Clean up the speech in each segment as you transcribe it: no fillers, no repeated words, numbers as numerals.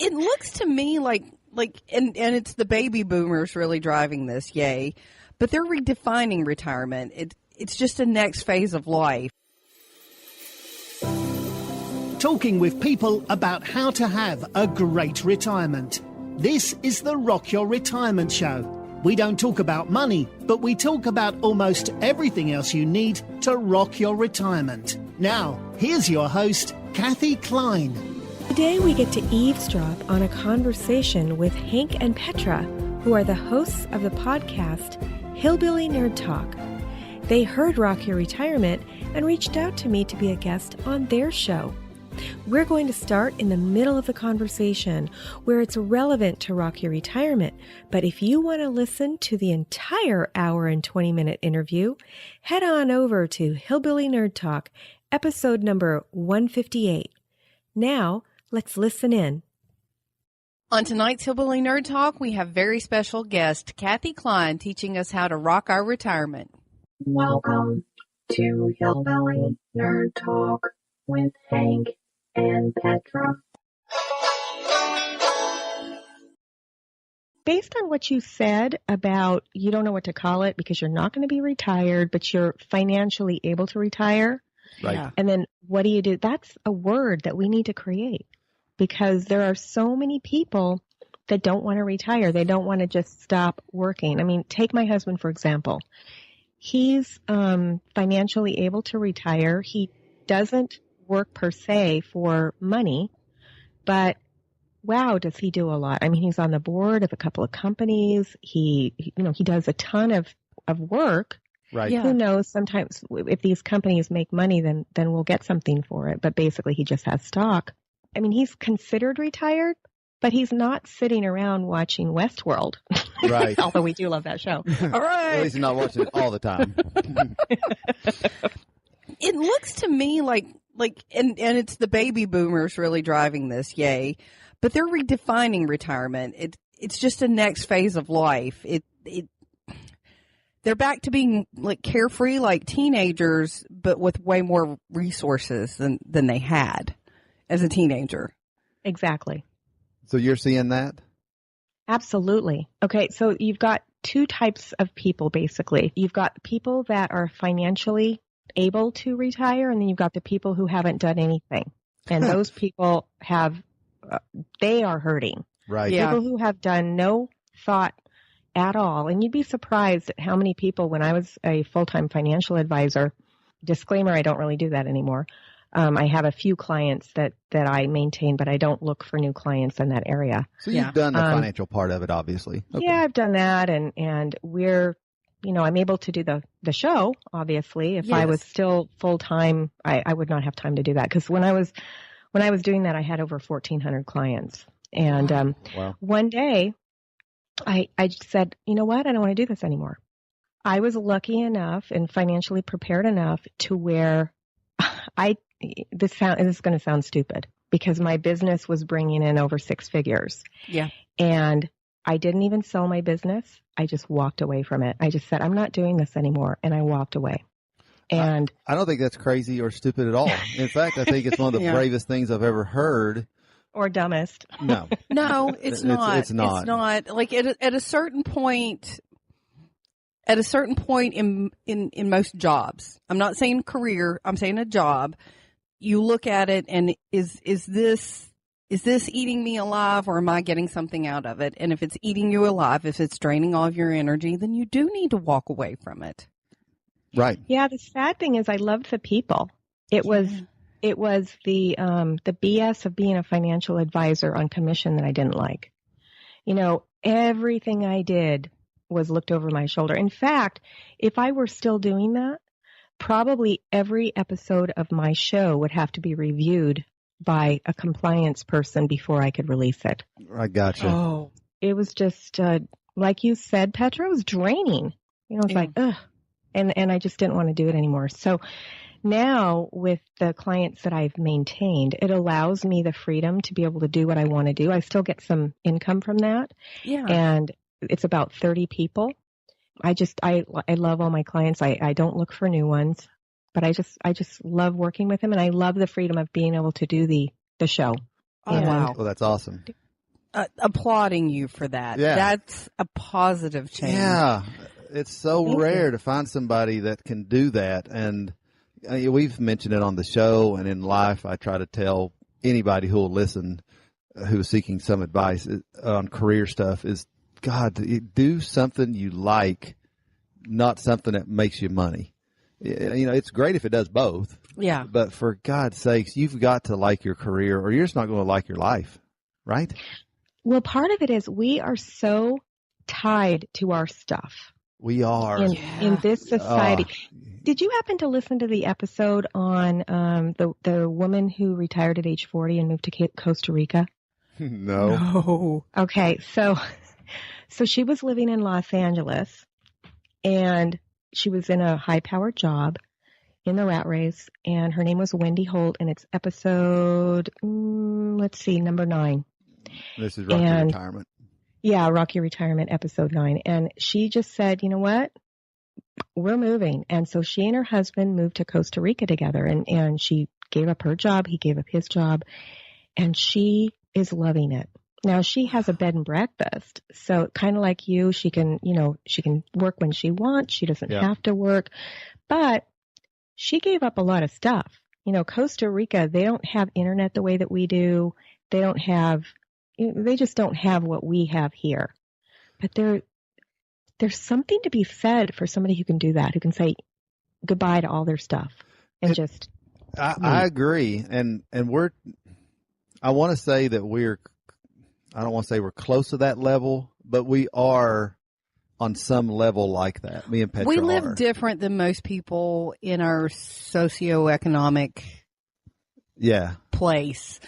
It looks to me like and it's the baby boomers really driving this, yay. But they're redefining retirement. It's just a next phase of life. Talking with people about how to have a great retirement. This is the Rock Your Retirement Show. We don't talk about money, but we talk about almost everything else you need to rock your retirement. Now, here's your host, Kathy Klein. Today we get to eavesdrop on a conversation with Hank and Petra, who are the hosts of the podcast Hillbilly Nerd Talk. They heard Rock Your Retirement and reached out to me to be a guest on their show. We're going to start in the middle of the conversation where it's relevant to Rock Your Retirement. But if you want to listen to the entire hour and 20-minute interview, head on over to Hillbilly Nerd Talk, episode number 158. Now, let's listen in. On tonight's Hillbilly Nerd Talk, we have very special guest, Kathy Klein, teaching us how to rock our retirement. Welcome to Hillbilly Nerd Talk with Hank and Petra. Based on what you said about you don't know what to call it because you're not going to be retired, but you're financially able to retire. Right. Yeah. And then what do you do? That's a word that we need to create because there are so many people that don't want to retire. They don't want to just stop working. I mean, take my husband, for example. He's financially able to retire. He doesn't work per se for money, but wow, does he do a lot. I mean, he's on the board of a couple of companies. He does a ton of work. Right. Yeah. Who knows? Sometimes if these companies make money, then we'll get something for it. But basically, he just has stock. I mean, he's considered retired, but he's not sitting around watching Westworld. Right. Although we do love that show. All right. At least you're not watching it all the time. It looks to me like and it's the baby boomers really driving this, yay. But they're redefining retirement. It's just a next phase of life. They're back to being like carefree like teenagers, but with way more resources than they had as a teenager. Exactly. So you're seeing that? Absolutely. Okay, so you've got two types of people, basically. You've got people that are financially able to retire, and then you've got the people who haven't done anything. And those people they are hurting. Right. Yeah. People who have done no thought at all. And you'd be surprised at how many people, when I was a full-time financial advisor, disclaimer, I don't really do that anymore. I have a few clients that I maintain, but I don't look for new clients in that area. So you've done the financial part of it, obviously. Okay. Yeah, I've done that. And we're, I'm able to do the show, obviously. If I was still full-time, I would not have time to do that. Because when I was doing that, I had over 1,400 clients. And Wow. one day, I just said, you know what? I don't want to do this anymore. I was lucky enough and financially prepared enough to where this is going to sound stupid because my business was bringing in over 6 figures. Yeah. And I didn't even sell my business. I just walked away from it. I just said, I'm not doing this anymore. And I walked away. And I don't think that's crazy or stupid at all. In fact, I think it's one of the bravest things I've ever heard. Or dumbest. No. No, it's not. It's not. It's not. Like at a certain point in most jobs, I'm not saying career, I'm saying a job, you look at it and is this eating me alive or am I getting something out of it? And if it's eating you alive, if it's draining all of your energy, then you do need to walk away from it. Right. Yeah, the sad thing is I loved the people. It was the BS of being a financial advisor on commission that I didn't like. Everything I did was looked over my shoulder. In fact, if I were still doing that, probably every episode of my show would have to be reviewed by a compliance person before I could release it. I gotcha. Oh, it was just, like you said, Petra, it was draining. It's like, ugh. And I just didn't want to do it anymore. So now with the clients that I've maintained, it allows me the freedom to be able to do what I want to do. I still get some income from that. Yeah. And it's about 30 people. I love all my clients. I don't look for new ones, but I just love working with them. And I love the freedom of being able to do the show. Oh, wow. Well, that's awesome. applauding you for that. Yeah. That's a positive change. Yeah. It's so rare to find somebody that can do that. And we've mentioned it on the show and in life. I try to tell anybody who will listen, who's seeking some advice on career stuff, is God, do something you like, not something that makes you money. You know, it's great if it does both. Yeah. But for God's sakes, you've got to like your career or you're just not going to like your life, right? Well, part of it is we are so tied to our stuff. We are. In this society. Did you happen to listen to the episode on the woman who retired at age 40 and moved to Costa Rica? No. Okay, so she was living in Los Angeles, and she was in a high-powered job in the rat race, and her name was Wendy Holt, and it's episode, number 9. This is Rocky Retirement. Yeah, Rocky Retirement, episode 9. And she just said, you know what? We're moving. And so she and her husband moved to Costa Rica together, and she gave up her job. He gave up his job, and she is loving it. Now, she has a bed and breakfast. So kind of like you, she can work when she wants. She doesn't have to work. But she gave up a lot of stuff. You know, Costa Rica, they don't have internet the way that we do. They just don't have what we have here. But there's something to be said for somebody who can do that, who can say goodbye to all their stuff and I agree. And I want to say that I don't want to say we're close to that level, but we are on some level like that. Me and Petra We live different than most people in our socioeconomic place.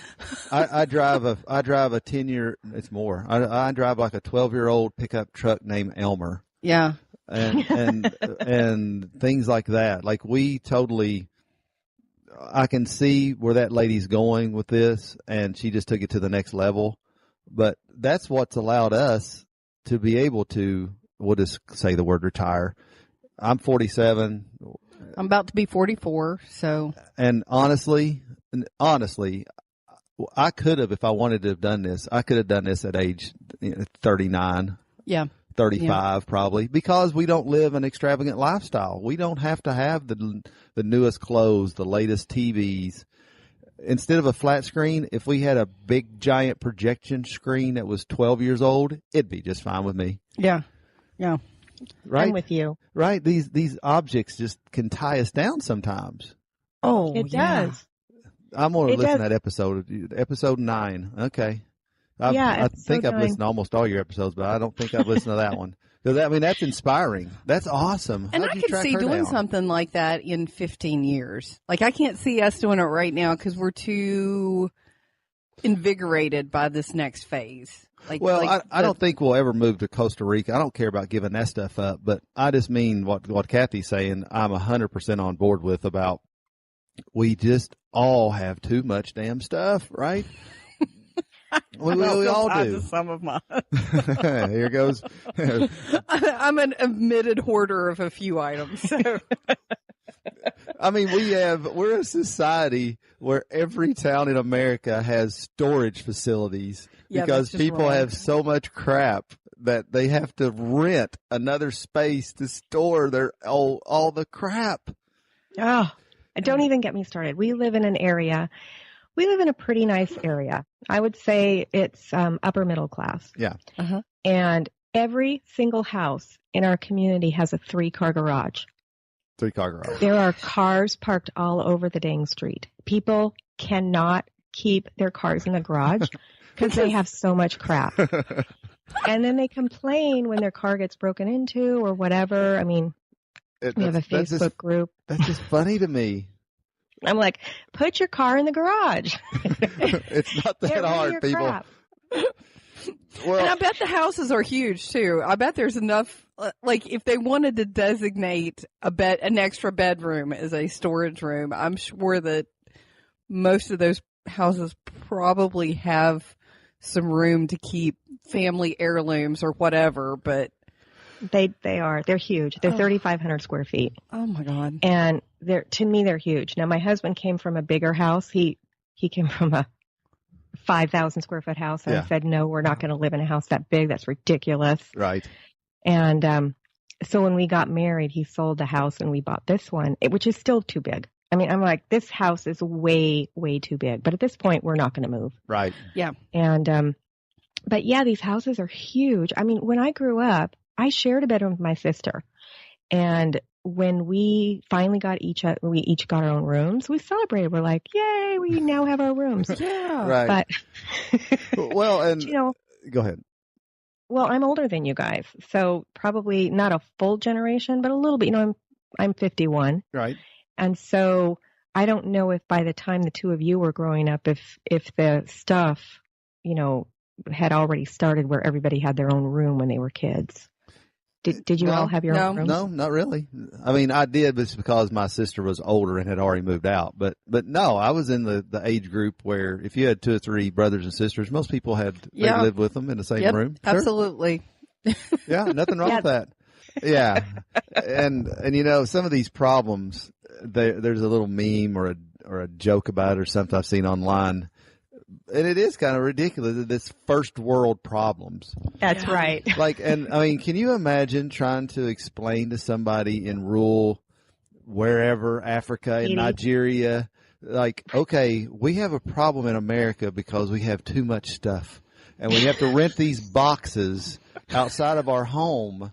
I drive a 10-year, it's more. I drive like a 12-year-old pickup truck named Elmer. Yeah. And things like that. Like I can see where that lady's going with this, and she just took it to the next level. But that's what's allowed us to be able to, we'll just say the word retire. I'm 47. I'm about to be 44, so. And honestly, I could have, if I wanted to have done this, I could have done this at age 39. Yeah. 35 probably, because we don't live an extravagant lifestyle. We don't have to have the newest clothes, the latest TVs. Instead of a flat screen, if we had a big giant projection screen that was 12 years old, it'd be just fine with me. Yeah. Yeah. Right? I'm with you. Right? These objects just can tie us down sometimes. Oh, it does. I'm going to listen to that episode 9. Okay. I think I've listened to almost all your episodes, but I don't think I've listened to that one. Because, that's inspiring. That's awesome. And I could see doing something like that in 15 years. Like, I can't see us doing it right now because we're too invigorated by this next phase. I don't think we'll ever move to Costa Rica. I don't care about giving that stuff up, but I just mean what Kathy's saying. I'm 100% on board with about we just all have too much damn stuff, right? We all do. Some of mine. Here goes. I'm an admitted hoarder of a few items. So. I mean, we're a society where every town in America has storage facilities because people have so much crap that they have to rent another space to store their all the crap. Oh, don't even get me started. We live in a pretty nice area. I would say it's upper middle class. Yeah. Uh-huh. And every single house in our community has a 3-car garage. 3-car garage. There are cars parked all over the dang street. People cannot keep their cars in the garage because they have so much crap. And then they complain when their car gets broken into or whatever. I mean, we have a Facebook group. That's just funny to me. I'm like, put your car in the garage. It's not that hard, people. Well, and I bet the houses are huge too. I bet there's enough. Like, if they wanted to designate an extra bedroom as a storage room, I'm sure that most of those houses probably have some room to keep family heirlooms or whatever. But they're huge. They're 3,500 square feet. Oh my God. And to me, they're huge. Now, my husband came from a bigger house. He came from a 5,000 square foot house. And Yeah. I said, no, we're not going to live in a house that big. That's ridiculous. Right. And so when we got married, he sold the house and we bought this one, which is still too big. I mean, I'm like, this house is way, way too big. But at this point, we're not going to move. Right. Yeah. And, but yeah, these houses are huge. I mean, when I grew up, I shared a bedroom with my sister. And when we finally we each got our own rooms, we celebrated. We're like, yay, we now have our rooms. Yeah. Right. But, Well, and go ahead. Well, I'm older than you guys. So probably not a full generation, but a little bit. You know, I'm 51. Right. And so I don't know if by the time the two of you were growing up, if the stuff, you know, had already started where everybody had their own room when they were kids. Did you all have your own rooms? No, not really. I mean, I did, but it's because my sister was older and had already moved out. But no, I was in the age group where if you had 2 or 3 brothers and sisters, most people they lived with them in the same room. Sure. Absolutely. Yeah, nothing wrong with that. Yeah, and you know, some of these problems, there's a little meme or a joke about it or something I've seen online. And it is kind of ridiculous, this first world problems. That's right. Like, and I mean, can you imagine trying to explain to somebody in rural, wherever, Africa, in Nigeria, like, okay, we have a problem in America because we have too much stuff. And we have to rent these boxes outside of our home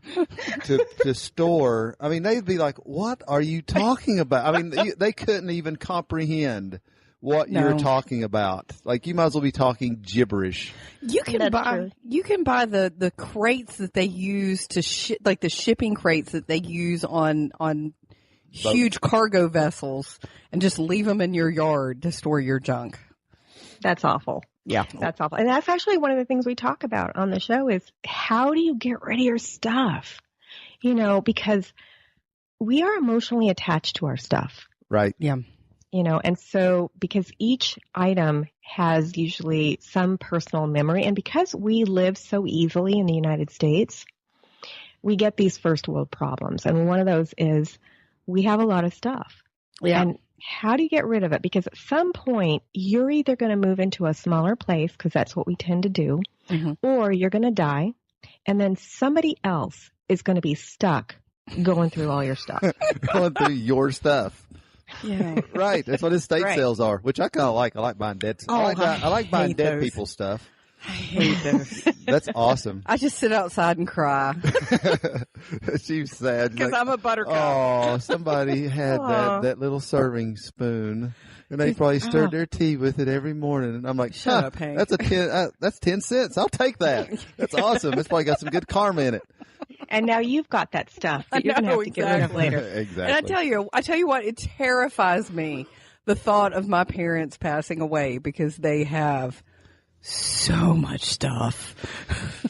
to store. I mean, they'd be like, what are you talking about? I mean, they couldn't even comprehend what you're talking about. Like, you might as well be talking gibberish. You can buy the crates that they use to like the shipping crates that they use on huge cargo vessels, and just leave them in your yard to store your junk. That's awful. Yeah. That's awful. And that's actually one of the things we talk about on the show is how do you get rid of your stuff? You know, because we are emotionally attached to our stuff. Right. Yeah. You know, and so because each item has usually some personal memory, and because we live so easily in the United States, we get these first world problems. And one of those is we have a lot of stuff. Yeah. And how do you get rid of it? Because at some point, you're either going to move into a smaller place, because that's what we tend to do, or you're going to die, and then somebody else is going to be stuck going through all your stuff. Going through your stuff. Yeah. Right. That's what estate sales are, which I kind of like. I like buying dead stuff. I like buying dead people's stuff. I hate those. That's awesome. I just sit outside and cry. She's sad. Because I'm a buttercup. Oh, somebody had that little serving spoon, and they probably stirred their tea with it every morning. And I'm like, shut up, Hank. That's 10 cents. I'll take that. That's awesome. It's probably got some good karma in it. And now you've got that stuff that you're going to have to get rid of later. Exactly. And I tell you what, it terrifies me, the thought of my parents passing away, because they have so much stuff.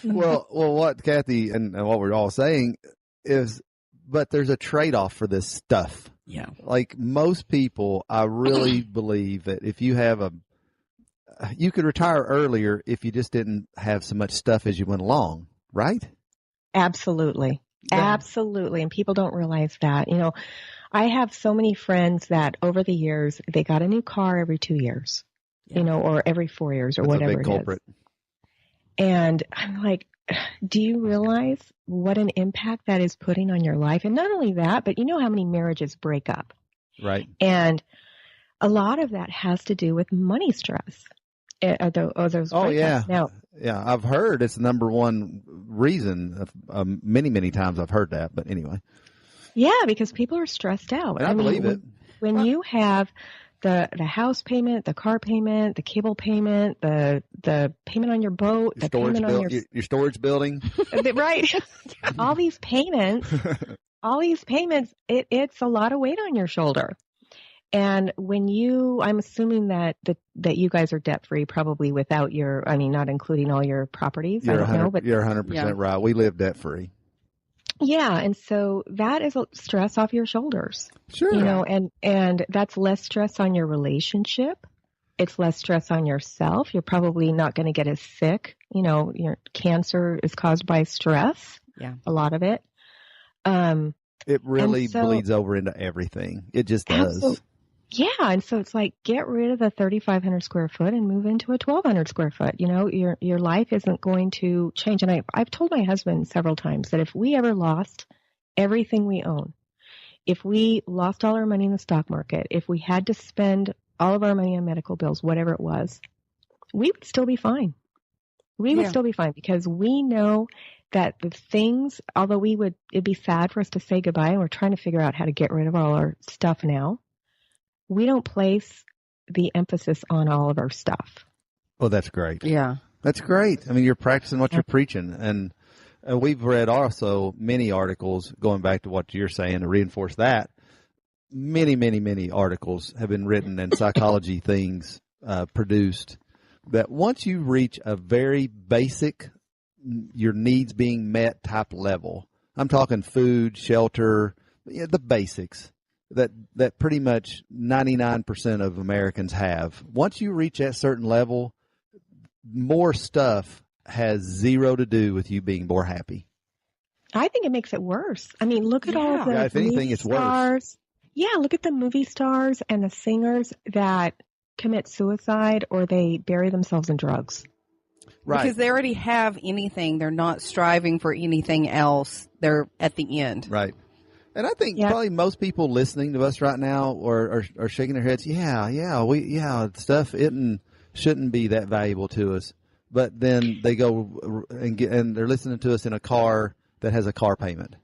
Well, what Kathy and what we're all saying is, but there's a trade-off for this stuff. Yeah. Like most people, I really believe that if you have you could retire earlier if you just didn't have so much stuff as you went along, right? Absolutely. Yeah. Absolutely. And people don't realize that. You know, I have so many friends that over the years, they got a new car every 2 years, you know, or every 4 years or That's whatever a big culprit. it is. And I'm like, do you realize what an impact that is putting on your life? And not only that, but you know how many marriages break up. Right. And a lot of that has to do with money stress. Those yeah. Now, yeah, I've heard it's the number one reason. Many, many times I've heard that. But anyway. Yeah, because people are stressed out. And I believe it. When you have the house payment, the car payment, the cable payment, the payment on your boat, the payment on your storage building. Right. all these payments, it's a lot of weight on your shoulder. And when I'm assuming that you guys are debt free, probably without not including all your properties. You're I don't know, but you're 100% right. We live debt free. Yeah, and so that is a stress off your shoulders. Sure. You know, and that's less stress on your relationship. It's less stress on yourself. You're probably not going to get as sick. You know, your cancer is caused by stress. Yeah. A lot of it. It really bleeds over into everything. It just does. Yeah, and so it's like, get rid of the 3,500 square foot and move into a 1,200 square foot. You know, your life isn't going to change. And I've told my husband several times that if we ever lost everything we own, if we lost all our money in the stock market, if we had to spend all of our money on medical bills, whatever it was, we would still be fine. We would still be fine because we know that the things, although it'd be sad for us to say goodbye, and we're trying to figure out how to get rid of all our stuff now, we don't place the emphasis on all of our stuff. Well, that's great. Yeah. That's great. I mean, you're practicing what you're preaching. And we've read also many articles, going back to what you're saying, to reinforce that. Many, many, many articles have been written and psychology things produced that once you reach a very basic, your needs being met type level, I'm talking food, shelter, the basics that pretty much 99% of Americans have. Once you reach that certain level, more stuff has zero to do with you being more happy. I think it makes it worse. I mean, look at all the if anything, it's worse. Yeah, look at the movie stars and the singers that commit suicide or they bury themselves in drugs. Right. Because they already have anything. They're not striving for anything else. They're at the end. Right. And I think probably most people listening to us right now are shaking their heads. Stuff shouldn't be that valuable to us. But then they go and they're listening to us in a car that has a car payment.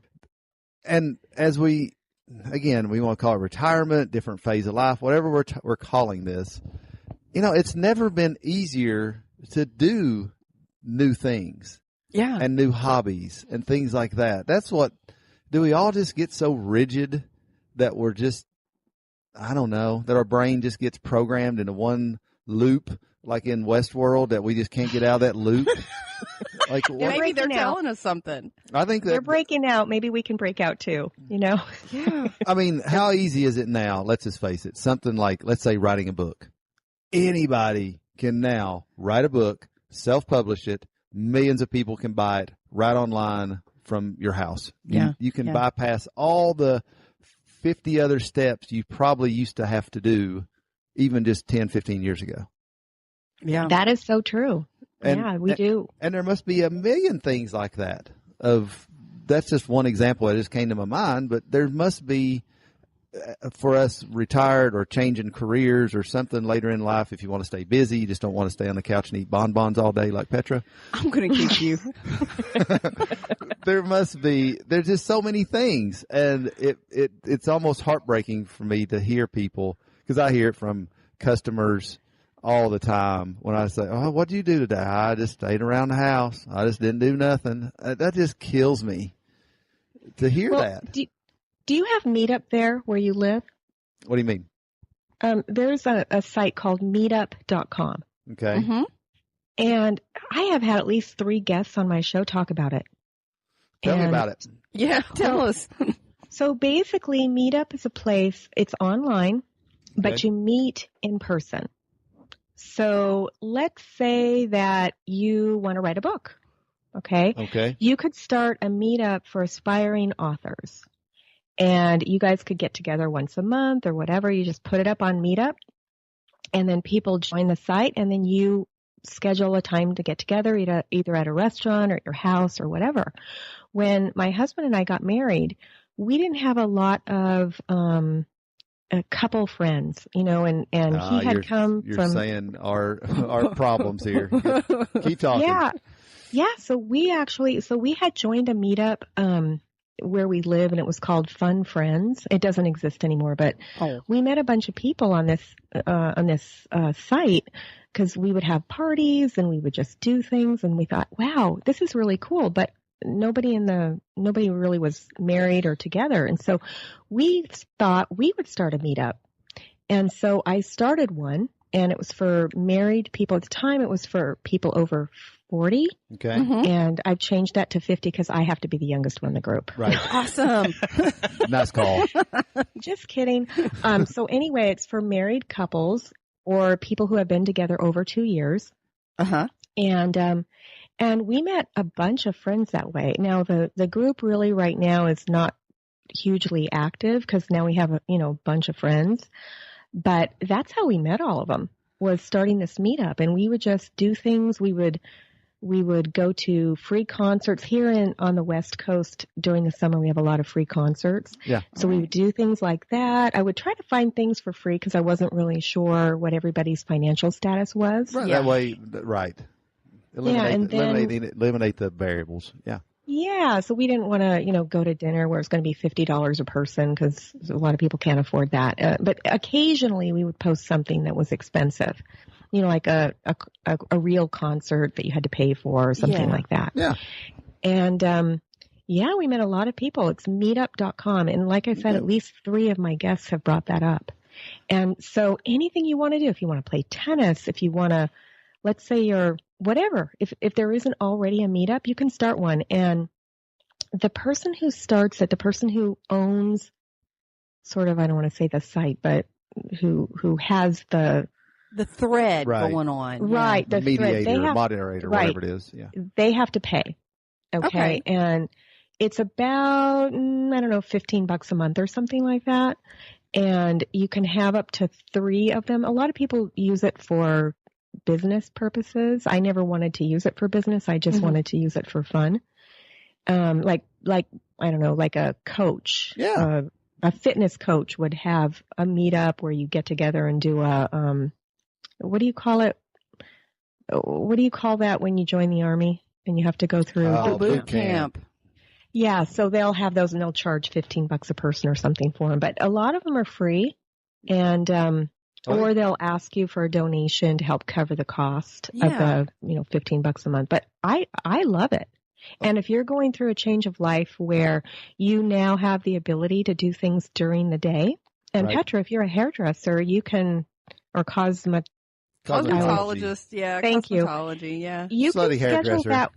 And as we want to call it retirement, different phase of life, whatever we're calling this, it's never been easier to do new things. Yeah. And new hobbies and things like that. Do we all just get so rigid that we're just, I don't know, that our brain just gets programmed into one loop, like in Westworld, that we just can't get out of that loop? Like maybe they're telling us something. I think they're breaking out. Maybe we can break out too, Yeah. I mean, how easy is it now? Let's just face it. Something like, let's say, writing a book. Anybody can now write a book, self-publish it. Millions of people can buy it right online from your house. You can bypass all the 50 other steps you probably used to have to do even just 10, 15 years ago. Yeah. That is so true. We do. And there must be a million things like that. That's just one example that just came to my mind, but there must be, for us retired or changing careers or something later in life, if you want to stay busy, you just don't want to stay on the couch and eat bonbons all day like Petra. I'm going to keep you. There's just so many things. And it's almost heartbreaking for me to hear people, because I hear it from customers all the time when I say, "Oh, what did you do today?" "I just stayed around the house. I just didn't do nothing." That just kills me to hear that. Do you have Meetup there where you live? What do you mean? There's a site called Meetup.com. Okay. Mm-hmm. And I have had at least 3 guests on my show talk about it. Tell me about it. Yeah, tell us. So basically, Meetup is a place, it's online, but you meet in person. So let's say that you want to write a book. Okay. You could start a Meetup for aspiring authors. And you guys could get together once a month or whatever. You just put it up on Meetup, and then people join the site, and then you schedule a time to get together, either at a restaurant or at your house or whatever. When my husband and I got married, we didn't have a lot of a couple friends, and he had come from... You're saying our problems here. Keep talking. Yeah. So we had joined a Meetup where we live, and it was called Fun Friends. It doesn't exist anymore, but we met a bunch of people on this site because we would have parties and we would just do things, and we thought, wow, this is really cool. But nobody really was married or together, and so we thought we would start a Meetup. And so I started one, and it was for married people. At the time, it was for people over 40. Okay. Mm-hmm. And I've changed that to 50 because I have to be the youngest one in the group. Right. Awesome. Nice call. Just kidding. So anyway, it's for married couples or people who have been together over 2 years. Uh-huh. And we met a bunch of friends that way. Now, the group really right now is not hugely active because now we have a bunch of friends. But that's how we met all of them, was starting this meetup. And we would just do things. We would go to free concerts here on the West Coast. During the summer, we have a lot of free concerts. Yeah. So we would do things like that. I would try to find things for free because I wasn't really sure what everybody's financial status was. Right. That way, right. Eliminate the variables. Yeah. Yeah, so we didn't want to, go to dinner where it's going to be $50 a person because a lot of people can't afford that. But occasionally we would post something that was expensive, like a real concert that you had to pay for or something like that. Yeah. And, we met a lot of people. It's Meetup.com. And like I said, at least 3 of my guests have brought that up. And so anything you want to do, if you want to play tennis, if you want to, let's say you're whatever, if there isn't already a meetup, you can start one. And the person who starts it, the person who owns sort of, I don't want to say the site, but who has the thread going on. Right. The mediator, moderator, whatever it is. Yeah. They have to pay. Okay. And it's about, $15 a month or something like that. And you can have up to 3 of them. A lot of people use it for business purposes. I never wanted to use it for business. I just wanted to use it for fun. Like I don't know, like a coach. Yeah. A fitness coach would have a meetup where you get together and do a what do you call it? What do you call that when you join the Army and you have to go through the boot camp? Yeah, so they'll have those and they'll charge $15 a person or something for them. But a lot of them are free, and or they'll ask you for a donation to help cover the cost of the $15 a month. But I love it. And if you're going through a change of life where you now have the ability to do things during the day, and Petra, if you're a hairdresser, you can, or cosmetologist, thank you. You can schedule that.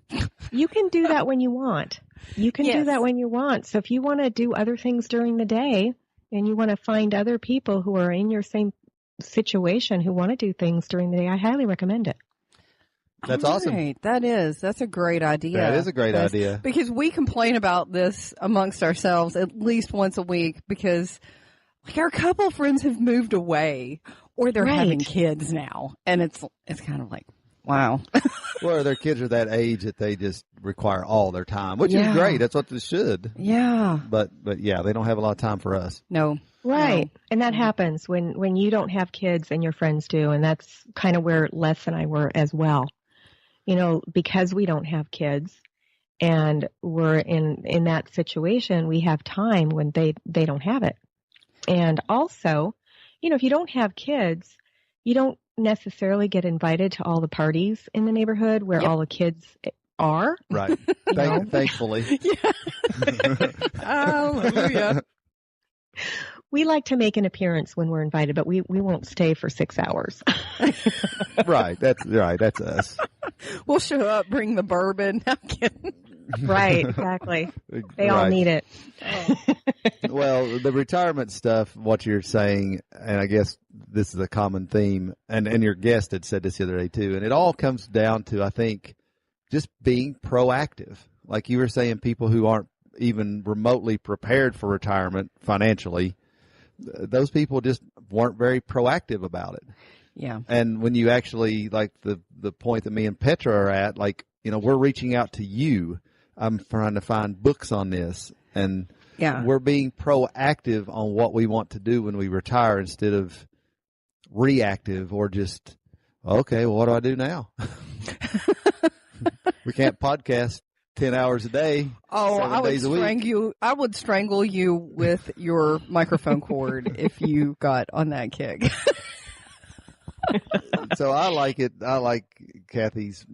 You can do that when you want. You can do that when you want. So if you want to do other things during the day and you want to find other people who are in your same situation who want to do things during the day, I highly recommend it. That's awesome. That's a great idea. That is a great idea. Because we complain about this amongst ourselves at least once a week because our couple friends have moved away or they're having kids now. And it's kind of like, wow. Well, their kids are that age that they just require all their time, which is great. That's what they should. Yeah. But yeah, they don't have a lot of time for us. No. Right. No. And that happens when you don't have kids and your friends do. And that's kind of where Les and I were as well. Because we don't have kids and we're in that situation, we have time when they don't have it. And also, if you don't have kids, you don't necessarily get invited to all the parties in the neighborhood where all the kids are. Right. Thankfully. Hallelujah. We like to make an appearance when we're invited, but we won't stay for 6 hours. Right. That's us. We'll show up, bring the bourbon. I'm kidding. Right. Exactly. They all need it. Well, the retirement stuff, what you're saying, and I guess this is a common theme, and your guest had said this the other day too, and it all comes down to, I think, just being proactive. Like you were saying, people who aren't even remotely prepared for retirement financially, those people just weren't very proactive about it. Yeah. And when you actually, like the point that me and Petra are at, we're reaching out to you. I'm trying to find books on this, and we're being proactive on what we want to do when we retire instead of reactive or just, okay, well, what do I do now? We can't podcast 10 hours a day. Oh, I would strangle you with your microphone cord if you got on that kick. So I like it. I like Kathy's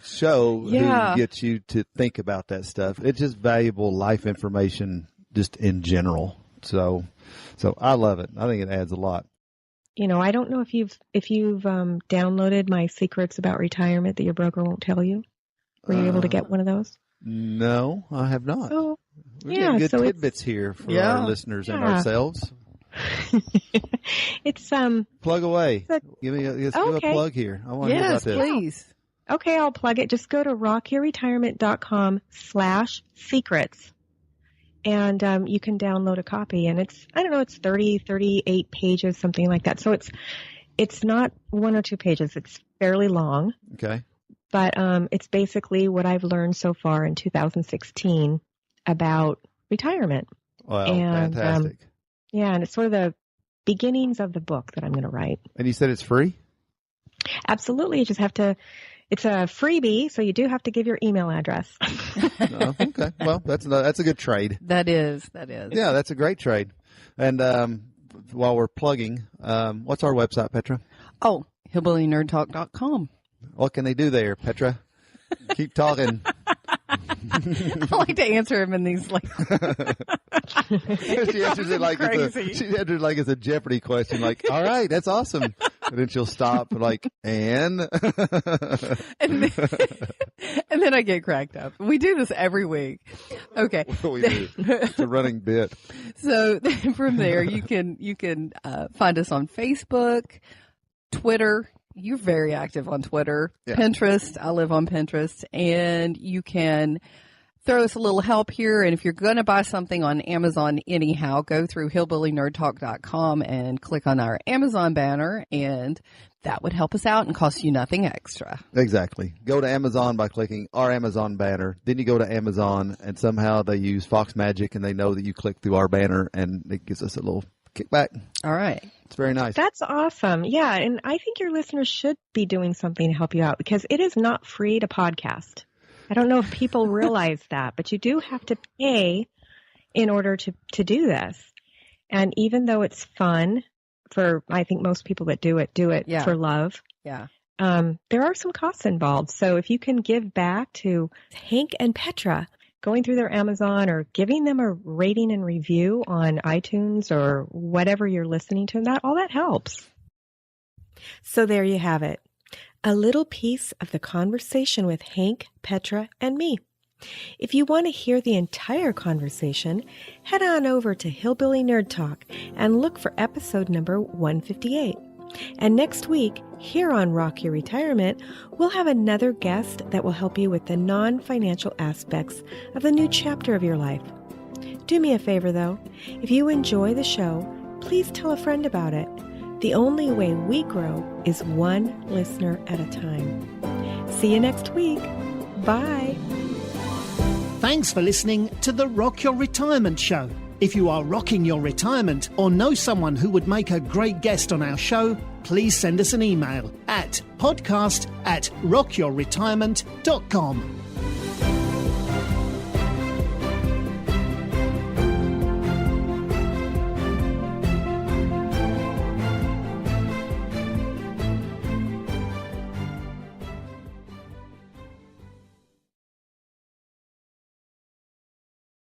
show who gets you to think about that stuff. It's just valuable life information just in general. So I love it. I think it adds a lot. I don't know if you've downloaded my secrets about retirement that your broker won't tell you. Were you able to get one of those? No, I have not. So, We're getting good tidbits here for our listeners and ourselves. It's plug away. Give a plug here. I want to hear about this. Yes, please. Okay, I'll plug it. Just go to rockyourretirement.com/secrets. and you can download a copy. And it's 30, 38 pages, something like that. So it's not 1 or 2 pages. It's fairly long. Okay. But it's basically what I've learned so far in 2016 about retirement. Wow, and, fantastic. And it's sort of the beginnings of the book that I'm going to write. And you said it's free? Absolutely. You just have to, it's a freebie, so you do have to give your email address. Oh, okay. Well, that's a good trade. That is. Yeah, that's a great trade. And while we're plugging, what's our website, Petra? Oh, hillbillynerdtalk.com. What can they do there, Petra? Keep talking. I like to answer him in these like. She answers it like it's a Jeopardy question. Like, all right, that's awesome. And then she'll stop, like, and then I get cracked up. We do this every week. Okay, we do. It's a running bit. So from there, you can find us on Facebook, Twitter. You're very active on Twitter, yeah. Pinterest. I live on Pinterest, and you can throw us a little help here. And if you're going to buy something on Amazon anyhow, go through hillbillynerdtalk.com and click on our Amazon banner, and that would help us out and cost you nothing extra. Exactly. Go to Amazon by clicking our Amazon banner. Then you go to Amazon, and somehow they use Fox Magic, and they know that you click through our banner, and it gives us a little kickback. All right. It's very nice. That's awesome. Yeah, and I think your listeners should be doing something to help you out, because it is not free to podcast. I don't know if people realize that, but you do have to pay in order to do this. And even though it's fun for, I think most people that do it yeah. for love. Yeah. There are some costs involved. So if you can give back to Hank and Petra, going through their Amazon or giving them a rating and review on iTunes or whatever you're listening to, all that helps. So there you have it. A little piece of the conversation with Hank, Petra, and me. If you want to hear the entire conversation, head on over to Hillbilly Nerd Talk and look for episode number 158. And next week, here on Rock Your Retirement, we'll have another guest that will help you with the non-financial aspects of the new chapter of your life. Do me a favor, though. If you enjoy the show, please tell a friend about it. The only way we grow is one listener at a time. See you next week. Bye. Thanks for listening to the Rock Your Retirement Show. If you are rocking your retirement or know someone who would make a great guest on our show, please send us an email at podcast@rockyourretirement.com.